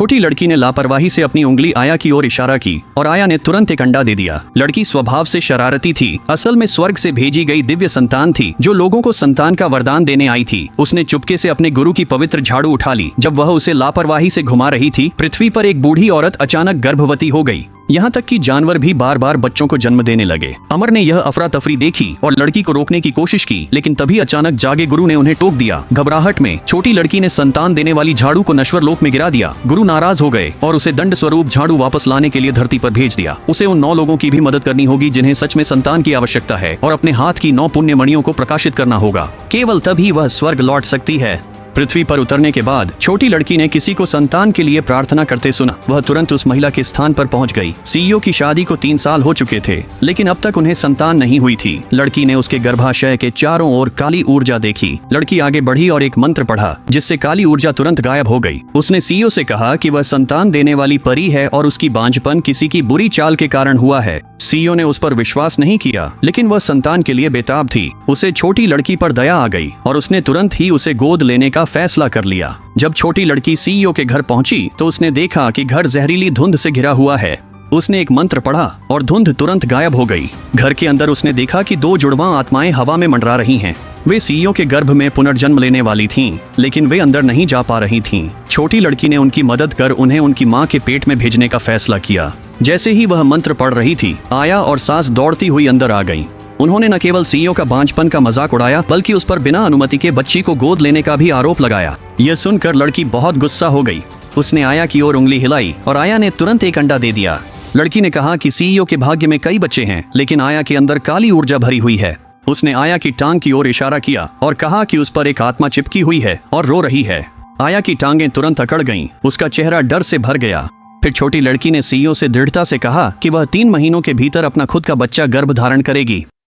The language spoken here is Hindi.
छोटी लड़की ने लापरवाही से अपनी उंगली आया की ओर इशारा की और आया ने तुरंत एक अंडा दे दिया। लड़की स्वभाव से शरारती थी, असल में स्वर्ग से भेजी गई दिव्य संतान थी जो लोगों को संतान का वरदान देने आई थी। उसने चुपके से अपने गुरु की पवित्र झाड़ू उठा ली। जब वह उसे लापरवाही से घुमा रही थी, पृथ्वी पर एक बूढ़ी औरत अचानक गर्भवती हो गई। यहाँ तक कि जानवर भी बार बार बच्चों को जन्म देने लगे। अमर ने यह अफरा तफरी देखी और लड़की को रोकने की कोशिश की, लेकिन तभी अचानक जागे गुरु ने उन्हें टोक दिया। घबराहट में छोटी लड़की ने संतान देने वाली झाड़ू को नश्वर लोक में गिरा दिया। गुरु नाराज हो गए और उसे दंड स्वरूप झाड़ू वापस लाने के लिए धरती पर भेज दिया। उसे उन 9 लोगों की भी मदद करनी होगी जिन्हें सच में संतान की आवश्यकता है, और अपने हाथ की 9 पुण्य मणियों को प्रकाशित करना होगा। केवल तभी वह स्वर्ग लौट सकती है। पृथ्वी पर उतरने के बाद छोटी लड़की ने किसी को संतान के लिए प्रार्थना करते सुना। वह तुरंत उस महिला के स्थान पर पहुंच गई। सीईओ की शादी को 3 साल हो चुके थे, लेकिन अब तक उन्हें संतान नहीं हुई थी। लड़की ने उसके गर्भाशय के चारों ओर काली ऊर्जा देखी। लड़की आगे बढ़ी और एक मंत्र पढ़ा, जिससे काली ऊर्जा तुरंत गायब हो गई। उसने सीईओ से कहा कि वह संतान देने वाली परी है और उसकी बांझपन किसी की बुरी चाल के कारण हुआ है। सीईओ ने उस पर विश्वास नहीं किया, लेकिन वह संतान के लिए बेताब थी। उसे छोटी लड़की पर दया आ गई और उसने तुरंत ही उसे गोद लेने का फैसला कर लिया। जब छोटी लड़की सीईओ के घर पहुंची तो उसने देखा कि घर जहरीली धुंध से घिरा हुआ है। उसने एक मंत्र पढ़ा और धुंध तुरंत गायब हो गई। घर के अंदर उसने देखा कि 2 जुड़वां आत्माएं हवा में मंडरा रही हैं। वे सीईओ के गर्भ में पुनर्जन्म लेने वाली थीं, लेकिन वे अंदर नहीं जा पा रही थीं। छोटी लड़की ने उनकी मदद कर उन्हें उनकी मां के पेट में भेजने का फैसला किया। जैसे ही वह मंत्र पढ़ रही थी, आया और सांस दौड़ती हुई अंदर आ गई। उन्होंने न केवल सीईओ का बांझपन का मजाक उड़ाया, बल्कि उस पर बिना अनुमति के बच्ची को गोद लेने का भी आरोप लगाया। यह सुनकर लड़की बहुत गुस्सा हो गई। उसने आया की ओर उंगली हिलाई और आया ने तुरंत एक अंडा दे दिया। लड़की ने कहा कि सीईओ के भाग्य में कई बच्चे हैं, लेकिन आया के अंदर काली ऊर्जा भरी हुई है। उसने आया की टांग की ओर इशारा किया और कहा कि उस पर एक आत्मा चिपकी हुई है और रो रही है। आया की टांगें तुरंत अकड़ गईं। उसका चेहरा डर से भर गया। फिर छोटी लड़की ने सीईओ से दृढ़ता से कहा कि वह 3 महीनों के भीतर अपना खुद का बच्चा गर्भ धारण करेगी।